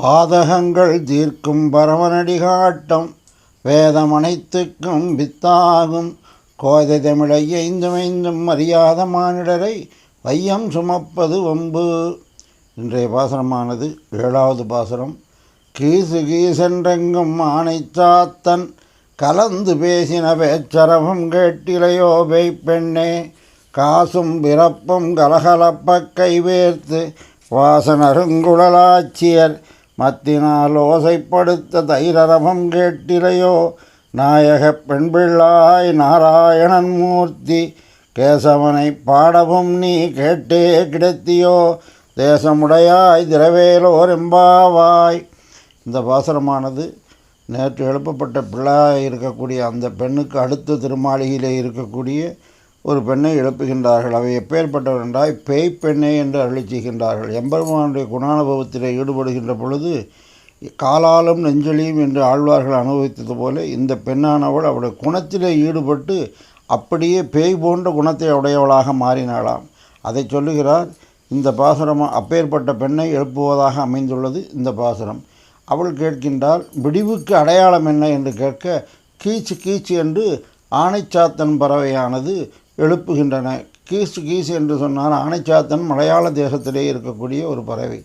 பாதகங்கள் தீர்க்கும் பரமனடி காட்டம் வேதம் அனைத்துக்கும் வித்தாகும் கோதை தமிழை ஐந்துமைந்தும் அறியாத மானிடரை வையம் சுமப்பது வம்பு. இன்றைய பாசனமானது 7வது பாசனம். கீசு கீசென்றெங்கும் ஆனைச்சாத்தன் கலந்து பேசின பேச்சரவம் கேட்டிலையோ பெண்ணே, காசும் பிறப்பும் கலகலப்ப கைவேர்த்து வாசனருங்குழலாட்சியர் மத்தினால் ஓசைப்படுத்த தைரரவம் கேட்டிலையோ நாயகப் பெண்பிள்ளாய் நாராயணன் மூர்த்தி, கேசவனை பாடவும் நீ கேட்டே கிடத்தியோ தேசமுடையாய் திரவேலோர் எம்பாவாய். இந்த பாசனமானது நேற்று எழுப்பப்பட்ட பிள்ளாய் இருக்கக்கூடிய அந்த பெண்ணுக்கு அடுத்த திருமாளிகையிலே இருக்கக்கூடிய ஒரு பெண்ணை எழுப்புகின்றார்கள். அவை எப்பேற்பட்டவர் என்றால் பேய் பெண்ணே என்று அருளி செய்கின்றார்கள். எம்பெருமானுடைய குணானுபவத்திலே ஈடுபடுகின்ற பொழுது காலாலும் நெஞ்சொலியும் என்று ஆழ்வார்கள் அனுபவித்தது போல இந்த பெண்ணானவள் அவளுடைய குணத்திலே ஈடுபட்டு அப்படியே பேய் போன்ற குணத்தை உடையவளாக மாறினாளாம். அதை சொல்லுகிறார் இந்த பாசுரம். அப்பேற்பட்ட பெண்ணை எழுப்புவதாக அமைந்துள்ளது இந்த பாசுரம். அவள் கேட்கின்றாள், விடிவுக்கு அடையாளம் என்ன என்று கேட்க, கீச்சு கீச்சு என்று ஆனைச்சாத்தன் பறவையானது எழுப்புகின்றன. கீசு கீசு என்று சொன்னால் ஆனைச்சாத்தன் மலையாள தேசத்திலே இருக்கக்கூடிய ஒரு பறவை.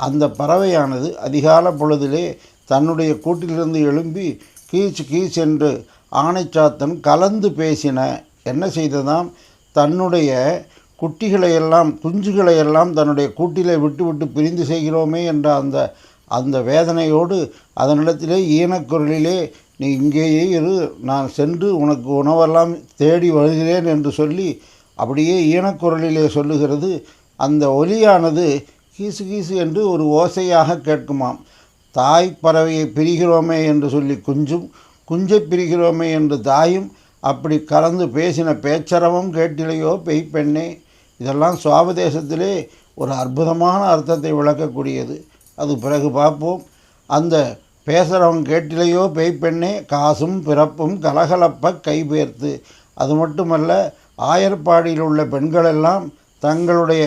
அந்த பறவையானது அதிகால பொழுதிலே தன்னுடைய கூட்டிலிருந்து எழும்பி கீச்சு கீச்சு என்று ஆனைச்சாத்தன் கலந்து பேசின. என்ன செய்ததாம், தன்னுடைய குட்டிகளையெல்லாம் குஞ்சுகளையெல்லாம் தன்னுடைய கூட்டிலே விட்டு விட்டு பிரிந்து செய்கிறோமே என்ற அந்த வேதனையோடு அதனிடத்திலே ஈனக்குரலிலே நீ இங்கேயே இரு, நான் சென்று உனக்கு உணவெல்லாம் தேடி வருகிறேன் என்று சொல்லி அப்படியே ஈனக்குரலிலே சொல்லுகிறது. அந்த ஒலியானது கீசு கீசு என்று ஒரு ஓசையாக கேட்குமாம். தாய் பறவையை பிரிகிறோமே என்று சொல்லி குஞ்சும், குஞ்சை பிரிகிறோமே என்று தாயும் அப்படி கலந்து பேசின பேச்சரவம் கேட்டிலையோ பெண்ணே. இதெல்லாம் சுவாபதேசத்திலே ஒரு அற்புதமான அர்த்தத்தை விளக்கக்கூடியது. அது பிறகு பார்ப்போம். அந்த பேசுகிறவன் கேட்டிலையோ பெண்ணே, காசும் பிறப்பும் கலகலப்ப கைபேர்த்து. அது மட்டுமல்ல, ஆயர்பாடியில் உள்ள பெண்களெல்லாம் தங்களுடைய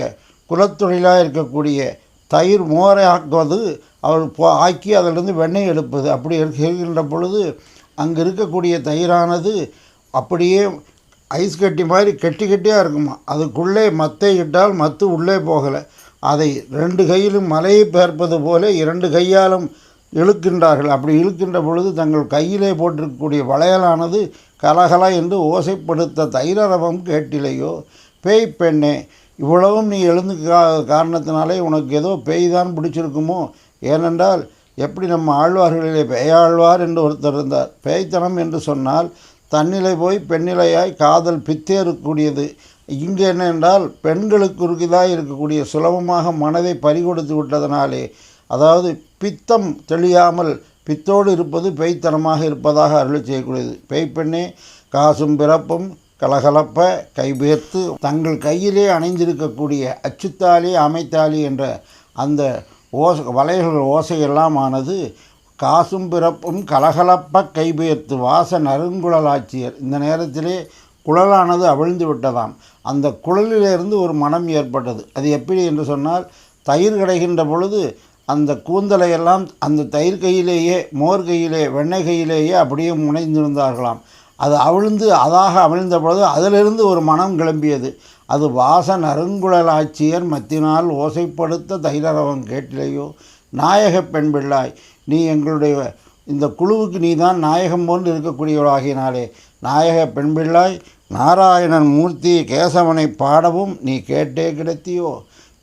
குலத்தொழிலாக இருக்கக்கூடிய தயிர் மோரை ஆக்குவது, அவள் ஆக்கி அதிலிருந்து வெண்ணெய் எடுப்பது. அப்படி இருக்கின்ற பொழுது அங்கே இருக்கக்கூடிய தயிரானது அப்படியே ஐஸ் கட்டி மாதிரி கெட்டி கட்டியாக இருக்குமா. அதுக்குள்ளே மத்தை இட்டால் மத்து உள்ளே போகலை. அதை 2 கையிலும் மலையை பெயர்ப்பது போல 2 கையாலும் இழுக்கின்றார்கள். அப்படி இழுக்கின்ற பொழுது தங்கள் கையிலே போட்டிருக்கக்கூடிய வளையலானது கலகலா என்று ஓசைப்படுத்த தைரரவம் கேட்டிலையோ பெண்ணே. இவ்வளவும் நீ எழுந்து காரணத்தினாலே உனக்கு ஏதோ பேய் தான் பிடிச்சிருக்குமோ. ஏனென்றால் எப்படி நம்ம ஆழ்வார்களிலே பேயாழ்வார் என்று ஒருத்தர் இருந்தார். பேய்த்தனம் என்று சொன்னால் தன்னிலை போய் பெண்ணிலையாய் காதல் பித்தேறக்கூடியது. இங்கே என்ன என்றால் பெண்களுக்கு இருக்குதாய் இருக்கக்கூடிய சுலபமாக மனதை பறிகொடுத்து விட்டதனாலே, அதாவது பித்தம் தெளியாமல் பித்தோடு இருப்பது பேய்த்தனமாக இருப்பதாக அருளி செய்யக்கூடியது. பெண்ணே, காசும் பிறப்பும் கலகலப்ப கைபேர்த்து தங்கள் கையிலே அணைந்திருக்கக்கூடிய அச்சுத்தாலி அமைத்தாலி என்ற அந்த வளையல்கள் ஓசையெல்லாம் ஆனது காசும் பிறப்பும் கலகலப்ப கைபேர்த்து வாச நறுங்குழலாட்சியர். இந்த நேரத்திலே குழலானது அவிழ்ந்து விட்டதாம். அந்த குழலிலிருந்து ஒரு மனம் ஏற்பட்டது. அது எப்படி என்று சொன்னால், தயிர் கிடைக்கின்ற பொழுது அந்த கூந்தலையெல்லாம் அந்த தயிர் கையிலேயே, மோர் கையிலே, வெண்ணெய் கையிலேயே அப்படியே முனைந்திருந்தார்களாம். அது அதாக அவிழ்ந்த பொழுது அதிலிருந்து ஒரு மனம் கிளம்பியது. அது வாச நறுங்குழலாட்சியர் மத்தினால் ஓசைப்படுத்த தைரரவம் கேட்டிலையோ நாயக பெண் பிள்ளாய். நீ எங்களுடைய இந்த குழுவுக்கு நீ தான் நாயகம் போன்று இருக்கக்கூடியவளாகினாலே நாயக பெண் பிள்ளாய், நாராயணன் மூர்த்தி கேசவனை பாடவும் நீ கேட்டே கிடத்தியோ.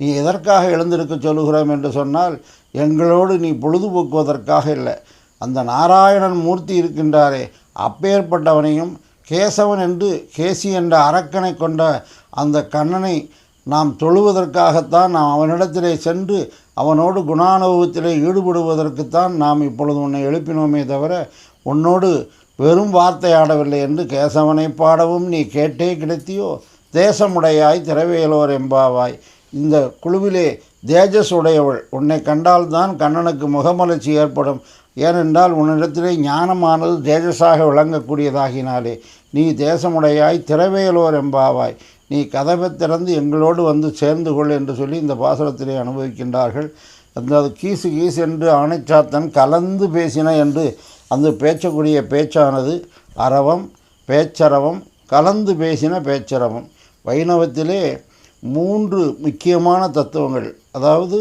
நீ எதற்காக எழுந்திருக்க சொல்லுகிறோம் என்று சொன்னால், எங்களோடு நீ பொழுதுபோக்குவதற்காக இல்லை. அந்த நாராயணன் மூர்த்தி இருக்கின்றாரே, அப்பேற்பட்டவனையும் கேசவன் என்று கேசி என்ற அரக்கனை கொண்ட அந்த கண்ணனை நாம் தொழுவதற்காகத்தான் நாம் அவனிடத்திலே சென்று அவனோடு குணானுபவத்திலே ஈடுபடுவதற்குத்தான் நாம் இப்பொழுது உன்னை எழுப்பினோமே தவிர உன்னோடு வெறும் வார்த்தையாடவில்லை என்று கேசவனை பாடவும் நீ கேட்டே கிடைத்தியோ தேசமுடையாய் திரவேலோர் எம்பாவாய். இந்த குழுவிலே தேஜஸ் உடையவள், உன்னை கண்டால்தான் கண்ணனுக்கு முகமலர்ச்சி ஏற்படும். ஏனென்றால் உன்னிடத்திலே ஞானமானது தேஜஸாக விளங்கக்கூடியதாகினாலே நீ தேசமுடையாய் திரவேலோர் எம்பாவாய். நீ கதவை திறந்து எங்களோடு வந்து சேர்ந்து கொள் என்று சொல்லி இந்த பாசுரத்திலே அனுபவிக்கின்றார்கள். அதாவது கீசு கீசு என்று ஆணைச்சாத்தன் கலந்து பேசின என்று அந்த பேச்சக்கூடிய பேச்சானது அரவம், பேச்சரவம், கலந்து பேசின பேச்சரவம். வைணவத்திலே 3 முக்கியமான தத்துவங்கள், அதாவது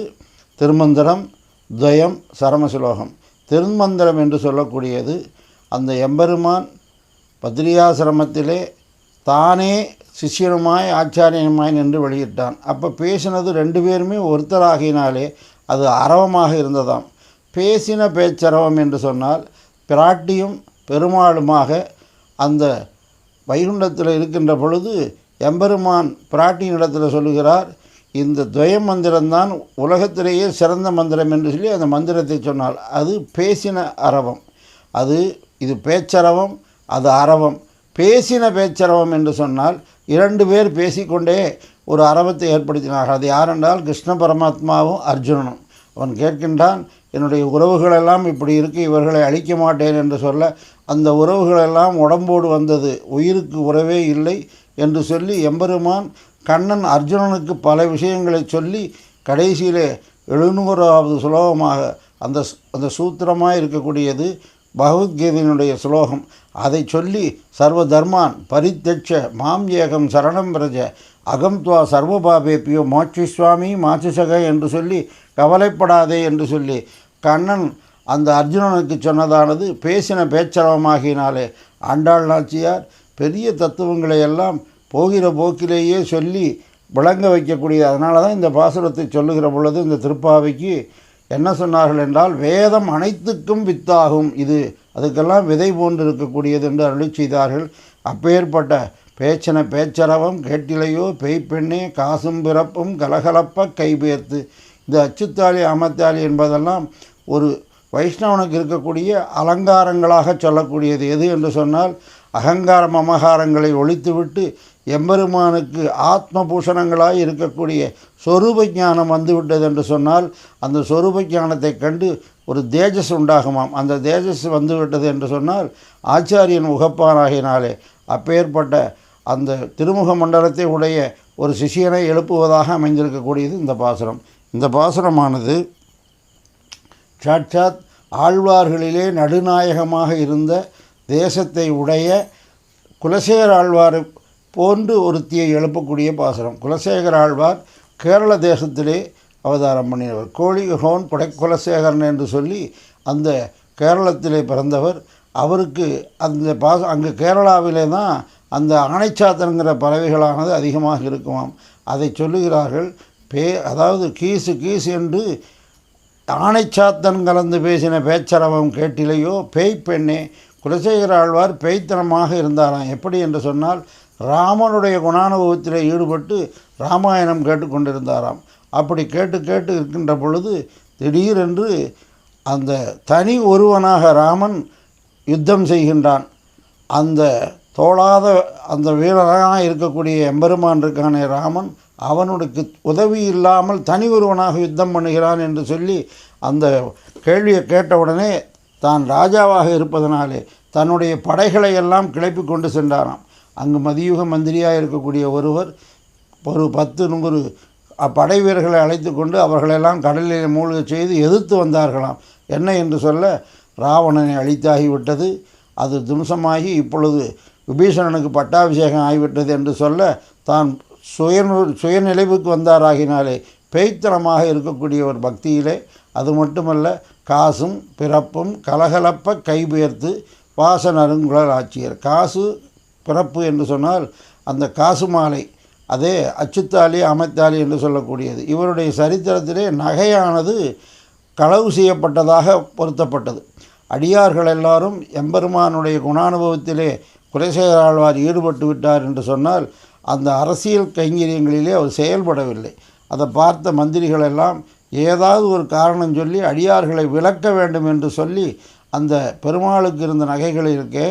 திருமந்திரம், துவயம், சரமசுலோகம். திருமந்திரம் என்று சொல்லக்கூடியது அந்த எம்பெருமான் பத்ரியாசிரமத்திலே தானே சிஷ்யனுமாய் ஆச்சாரியனுமாய் நின்று வெளியிட்டான். அப்போ பேசினது 2 பேருமே ஒருத்தராகினாலே அது அரவமாக இருந்ததாம். பேசின பேச்சரவம் என்று சொன்னால் பிராட்டியும் பெருமாளுமாக அந்த வைகுண்டத்தில் இருக்கின்ற பொழுது எம்பெருமான் பிராட்டியினிடத்தில் சொல்லுகிறார், இந்த துவய மந்திரம்தான் உலகத்திலேயே சிறந்த மந்திரம் என்று சொல்லி அந்த மந்திரத்தை சொன்னால் அது பேசின அரவம். இது பேச்சரவம், அது அரவம். பேசின பேச்சரவம் என்று சொன்னால் 2 பேர் பேசிக்கொண்டே ஒரு அரவத்தை ஏற்படுத்தினார்கள். அது யாரென்றால் கிருஷ்ண பரமாத்மாவும் அர்ஜுனனும். அவன் கேட்கின்றான், என்னுடைய உறவுகளெல்லாம் இப்படி இருக்கு, இவர்களை அழிக்க மாட்டேன் என்று சொல்ல, அந்த உறவுகளெல்லாம் உடம்போடு வந்தது, உயிருக்கு உறவே இல்லை என்று சொல்லி எம்பெருமான் கண்ணன் அர்ஜுனனுக்கு பல விஷயங்களை சொல்லி கடைசியிலே 700வது சுலோகமாக அந்த சூத்திரமாக இருக்கக்கூடியது பகவத்கீதையினுடைய சுலோகம். அதை சொல்லி சர்வ தர்மான் பரித்தட்ச மாம் ஏகம் சரணம் பிரஜ அகம் துவா சர்வபாபேப்பியோ மோட்சிஸ்வாமி மாச்சுசக என்று சொல்லி கவலைப்படாதே என்று சொல்லி கண்ணன் அந்த அர்ஜுனனுக்கு சொன்னதானது பேசின பேச்சரவமாகினாலே ஆண்டாள் நாச்சியார் பெரிய தத்துவங்களை எல்லாம் போகிற போக்கிலேயே சொல்லி விளங்க வைக்கக்கூடிய. அதனால தான் இந்த பாசுரத்தை சொல்லுகிற பொழுது இந்த திருப்பாவைக்கு என்ன சொன்னார்கள் என்றால், வேதம் அனைத்துக்கும் வித்தாகும், இது அதுக்கெல்லாம் விதை போன்று இருக்கக்கூடியது என்று அருளி செய்தார்கள். அப்பேற்பட்ட பேச்சன பேச்சரவம் கேட்டிலையோ பெய்ப்பெண்ணே காசும் பிறப்பும் கலகலப்ப கைபேர்த்து. இந்த அச்சுத்தாலி அமத்தாலி என்பதெல்லாம் ஒரு வைஷ்ணவனுக்கு இருக்கக்கூடிய அலங்காரங்களாக சொல்லக்கூடியது. எது என்று சொன்னால் அகங்கார மமகாரங்களை ஒழித்துவிட்டு எம்பெருமானுக்கு ஆத்ம பூஷணங்களாய் இருக்கக்கூடிய சொரூப ஞானம் வந்துவிட்டது என்று சொன்னால் அந்த சொரூப ஞானத்தை கண்டு ஒரு தேஜஸ் உண்டாகுமாம். அந்த தேஜஸ் வந்துவிட்டது என்று சொன்னால் ஆச்சாரியன் உகப்பானாகினாலே அப்பேற்பட்ட அந்த திருமுக மண்டலத்தை உடைய ஒரு சிஷியனை எழுப்புவதாக அமைந்திருக்கக்கூடியது இந்த பாசுரம். இந்த பாசுரமானது சாட்சாத் ஆழ்வார்களிலே நடுநாயகமாக இருந்த தேசத்தை உடைய குலசேகர ஆழ்வாரை போன்று ஒருத்தியை எழுப்பக்கூடிய பாசுரம். குலசேகர ஆழ்வார் கேரள தேசத்திலே அவதாரம் பண்ணினவர். கோழிகோன் குலசேகரன் என்று சொல்லி அந்த கேரளத்திலே பிறந்தவர். அவருக்கு அந்த அங்கே கேரளாவிலே தான் அந்த ஆணைச்சாத்தன்கிற பறவைகளானது அதிகமாக இருக்குமாம். அதை சொல்லுகிறார்கள். அதாவது கீசு கீசு என்று ஆணைச்சாத்தன் கலந்து பேசின பேச்சரவம் கேட்டிலையோ பெண்ணே. குலசேகர ஆழ்வார் பேய்த்தனமாக இருந்தாராம். எப்படி என்று சொன்னால் ராமனுடைய குணானுபவத்தில் ஈடுபட்டு ராமாயணம் கேட்டுக்கொண்டிருந்தாராம். அப்படி கேட்டு கேட்டு இருக்கின்ற பொழுது திடீரென்று அந்த தனி ஒருவனாக ராமன் யுத்தம் செய்கின்றான். அந்த தோளாத அந்த வீரராக இருக்கக்கூடிய எம்பெருமான் இருக்கானே ராமன், அவனுக்கு உதவி இல்லாமல் தனி ஒருவனாக யுத்தம் பண்ணுகிறான் என்று சொல்லி அந்த கேள்வியை கேட்டவுடனே தான் ராஜாவாக இருப்பதனாலே தன்னுடைய படைகளை எல்லாம் கிளப்பி கொண்டு சென்றாராம். அங்கு மதியுக மந்திரியாக இருக்கக்கூடிய ஒருவர் ஒரு 10-100 படை வீரர்களை அழைத்து கொண்டு அவர்களெல்லாம் கடலில் மூழ்க செய்து எதிர்த்து வந்தார்களாம். என்ன என்று சொல்ல, ராவணனை அழித்தாகிவிட்டது, அது தும்சமாகி இப்பொழுது விபீஷணனுக்கு பட்டாபிஷேகம் ஆகிவிட்டது என்று சொல்ல தான் சுயநிலைவுக்கு வந்தாராகினாலே பேய்த்தனமாக இருக்கக்கூடிய ஒரு பக்தியிலே அது மட்டுமல்ல காசும் பிறப்பும் கலகலப்ப கைபெயர்த்து வாசனருங்குழல் ஆட்சியர். காசு பிறப்பு என்று சொன்னால் அந்த காசு மாலை, அதே அச்சுத்தாலி அமத்தாலி என்று சொல்லக்கூடியது. இவருடைய சரித்திரத்திலே நகையானது களவு செய்யப்பட்டதாக பொருத்தப்பட்டது. அடியார்கள் எல்லாரும் எம்பெருமானுடைய குணானுபவத்திலே குலசேகர ஆழ்வார் ஈடுபட்டு விட்டார் என்று சொன்னால் அந்த அரசியல் கைங்கரியங்களிலே அவர் செயல்படவில்லை. அதை பார்த்த மந்திரிகள் எல்லாம் ஏதாவது ஒரு காரணம் சொல்லி அடியார்களை விலக்க வேண்டும் என்று சொல்லி அந்த பெருமாளுக்கு இருந்த நகைகள் இருக்கே,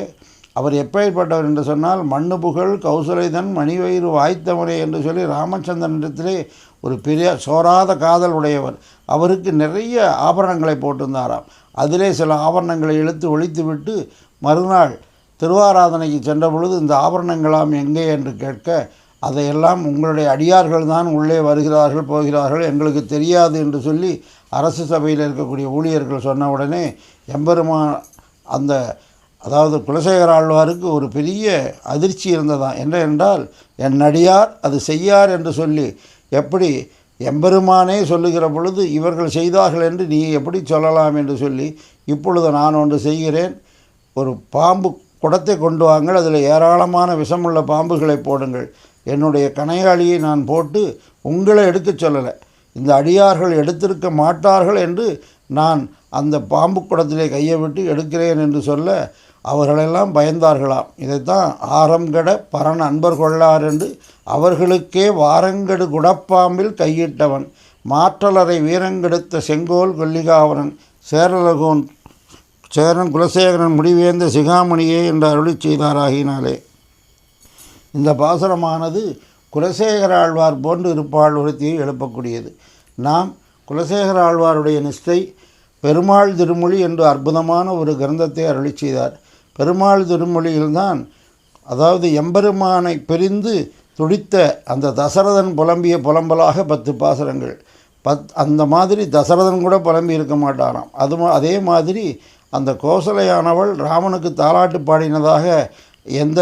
அவர் எப்பேற்பட்டவர் என்று சொன்னால் மண்ணு புகழ் கௌசலைதன் மணிவயிறு வாய்த்தவனே என்று சொல்லி ராமச்சந்திரனிடத்திலே ஒரு பெரிய சோராத காதல் உடையவர். அவருக்கு நிறைய ஆபரணங்களை போட்டிருந்தாராம். அதிலே சில ஆபரணங்களை இழுத்து ஒழித்து விட்டு மறுநாள் திருவாராதனைக்கு சென்ற பொழுது இந்த ஆபரணங்களாம் எங்கே என்று கேட்க அதையெல்லாம் உங்களுடைய அடியார்கள் தான் உள்ளே வருகிறார்கள் போகிறார்கள், எங்களுக்கு தெரியாது என்று சொல்லி அரசு சபையில் இருக்கக்கூடிய ஊழியர்கள் சொன்ன உடனே எம்பெருமான் அந்த அதாவது குலசேகர ஆழ்வாருக்கு ஒரு பெரிய அதிர்ச்சி இருந்ததாம். என்ன என்றால், என் அடியார் அது செய்யார் என்று சொல்லி, எப்படி எம்பெருமானே சொல்லுகிற பொழுது இவர்கள் செய்தார்கள் என்று நீ எப்படி சொல்லலாம் என்று சொல்லி, இப்பொழுது நான் ஒன்று செய்கிறேன், ஒரு பாம்பு குடத்தை கொண்டு வாங்கள், அதில் ஏராளமான விஷமுள்ள பாம்புகளை போடுங்கள், என்னுடைய கணையாளியை நான் போட்டு உங்களை எடுக்கச் சொல்லலை, இந்த அடியார்கள் எடுத்திருக்க மாட்டார்கள் என்று நான் அந்த பாம்பு குடத்திலே கையை விட்டு எடுக்கிறேன் என்று சொல்ல அவர்களெல்லாம் பயந்தார்களாம். இதைத்தான் ஆரங்கட பரன் அன்பர் கொள்ளார் என்று அவர்களுக்கே வாரங்கடு குடப்பாம்பில் கையிட்டவன் மாற்றலரை வீரங்கெடுத்த செங்கோல் கொல்லிகாவரன் சேரலகோன் சேரன் குலசேகரன் முடிவேந்த சிகாமணியே என்று அருளி செய்தாராகினாலே இந்த பாசுரமானது குலசேகர ஆழ்வார் போன்று இருப்பாள் ஒருத்தியை எழுப்பக்கூடியது. நாம் குலசேகர ஆழ்வாருடைய நிஷ்டை பெருமாள் திருமொழி என்று அற்புதமான ஒரு கிரந்தத்தை அருளி செய்தார். பெருமாள் திருமொழியில்தான் அதாவது எம்பெருமானை பிரிந்து துடித்த அந்த தசரதன் புலம்பிய புலம்பலாக 10 பாசுரங்கள். அந்த மாதிரி தசரதன் கூட புலம்பி இருக்க மாட்டாராம். அதே மாதிரி அந்த கோசலையானவள் ராமனுக்கு தாலாட்டு பாடினதாக எந்த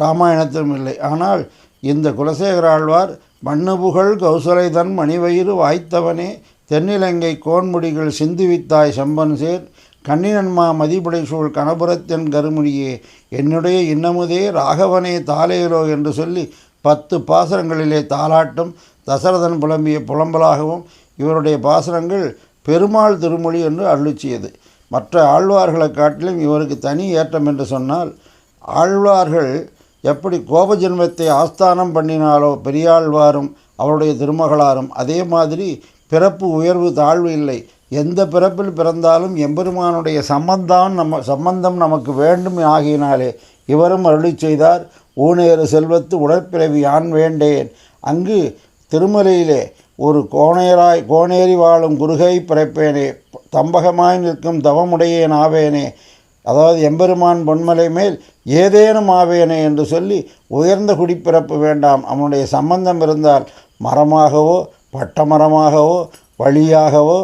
ராமாயணத்திலும் இல்லை. ஆனால் இந்த குலசேகர ஆழ்வார் மண்ணுபுகழ் கௌசலை தன் மணிவயிறு வாய்த்தவனே தென்னிலங்கை கோன்முடிகள் சிந்துவித்தாய் செம்பன் சேர் கண்ணினன்மா மதிபடை சூழ் கணபுரத்தென் கருமுடியே என்னுடைய இன்னமுதே ராகவனே தாலேலோ என்று சொல்லி 10 பாசுரங்களிலே தாலாட்டும் தசரதன் புலம்பிய புலம்பலாகவும் இவருடைய பாசுரங்கள் பெருமாள் திருமொழி என்று அருளிச்சியது. மற்ற ஆழ்வார்களை காட்டிலும் இவருக்கு தனி ஏற்றம் என்று சொன்னால், ஆழ்வார்கள் எப்படி கோபஜென்மத்தை ஆஸ்தானம் பண்ணினாலோ பெரியாழ்வாரும் அவருடைய திருமகளாரும், அதே மாதிரி பிறப்பு உயர்வு தாழ்வு இல்லை, எந்த பிறப்பில் பிறந்தாலும் எம்பெருமானுடைய சம்பந்தம் நமக்கு வேண்டும் ஆகியினாலே இவரும் அருளி செய்தார். ஊனேறு செல்வத்து உடற்பிறவி யான் வேண்டேன், அங்கு திருமலையிலே ஒரு கோணேறி வாழும் குருகை பிறப்பேனே, தம்பகமாய் நிற்கும் தவமுடையேன் ஆவேனே, அதாவது எம்பெருமான் பொன்மலை மேல் ஏதேனும் ஆவேனே என்று சொல்லி உயர்ந்த குடிப்பிறப்பு வேண்டாம், அவனுடைய சம்பந்தம் இருந்தால் மரமாகவோ பட்டமரமாகவோ வழியாகவோ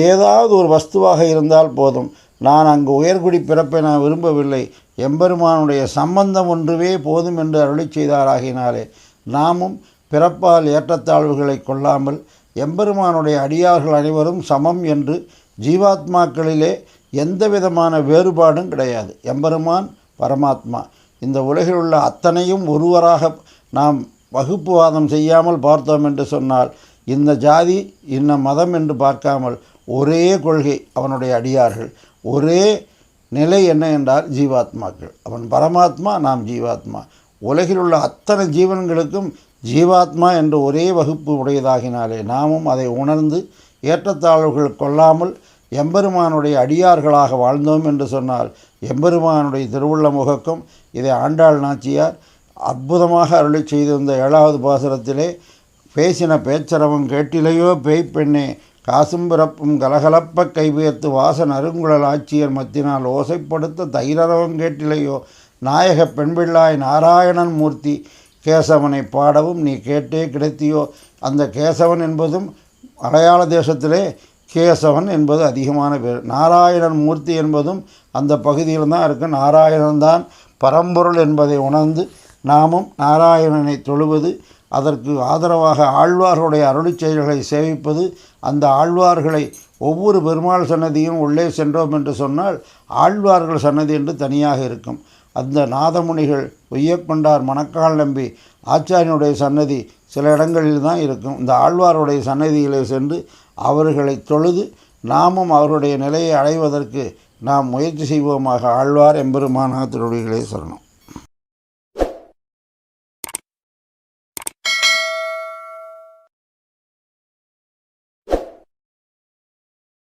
ஏதாவது ஒரு வஸ்துவாக இருந்தால் போதும், நான் அங்கு உயர்குடி பிறப்பை நான் விரும்பவில்லை, எம்பெருமானுடைய சம்பந்தம் ஒன்றுவே போதும் என்று அருளி செய்தாராகினாலே நாமும் பிறப்பால் ஏற்றத்தாழ்வுகளை கொள்ளாமல் எம்பெருமானுடைய அடியார்கள் அனைவரும் சமம் என்று ஜீவாத்மாக்களிலே எந்த விதமான வேறுபாடும் கிடையாது. எம்பெருமான் பரமாத்மா, இந்த உலகில் உள்ள அத்தனையும் ஒருவராக நாம் வகுப்புவாதம் செய்யாமல் பார்த்தோம் என்று சொன்னால், இந்த ஜாதி இன்ன மதம் என்று பார்க்காமல் ஒரே கொள்கை அவனுடைய அடியார்கள், ஒரே நிலை என்ன என்றால் ஜீவாத்மாக்கள், அவன் பரமாத்மா நாம் ஜீவாத்மா, உலகில் உள்ள அத்தனை ஜீவன்களுக்கும் ஜீவாத்மா என்ற ஒரே வகுப்பு உடையதாகினாலே நாமும் அதை உணர்ந்து ஏற்றத்தாழ்வுகள் கொள்ளாமல் எம்பெருமானுடைய அடியார்களாக வாழ்ந்தோம் என்று சொன்னால் எம்பெருமானுடைய திருவுள்ள முகக்கும் இதை ஆண்டாள் நாச்சியார் அற்புதமாக அருளி செய்திருந்த 7வது பாசுரத்திலே, பேசின பேச்சரவம் கேட்டிலையோ பேய்ப்பெண்ணே காசும் பிறப்பும் கலகலப்ப கைபெயர்த்து வாசன் அருங்குழல் ஆட்சியர் மத்தினால் ஓசைப்படுத்த தைரரவம் கேட்டிலையோ நாயக பெண்பிள்ளாய் நாராயணன் மூர்த்தி கேசவனை பாடவும் நீ கேட்டே கிடைத்தியோ. அந்த கேசவன் என்பதும் மலையாள தேசத்திலே கேசவன் என்பது அதிகமான பேர், நாராயணன் மூர்த்தி என்பதும் அந்த பகுதியில் தான் இருக்குது. நாராயணன் தான் பரம்பொருள் என்பதை உணர்ந்து நாமும் நாராயணனை தொழுவது, அதற்கு ஆதரவாக ஆழ்வார்களுடைய அருளிச் செயல்களை சேவிப்பது, அந்த ஆழ்வார்களை ஒவ்வொரு பெருமாள் சன்னதியும் உள்ளே சென்றோம் என்று சொன்னால் ஆழ்வார்கள் சன்னதி என்று தனியாக இருக்கும். அந்த நாதமுனிகள் ஒய்யக்கொண்டார் மணக்கால் நம்பி ஆச்சாரியனுடைய சன்னதி சில இடங்களில் தான் இருக்கும். இந்த ஆழ்வாருடைய சன்னதியிலே சென்று அவர்களை தொழுது நாமும் அவருடைய நிலையை அடைவதற்கு நாம் முயற்சி செய்வோமாக. ஆழ்வார் எம்பெருமானார் திருவடிகளே சரணம்.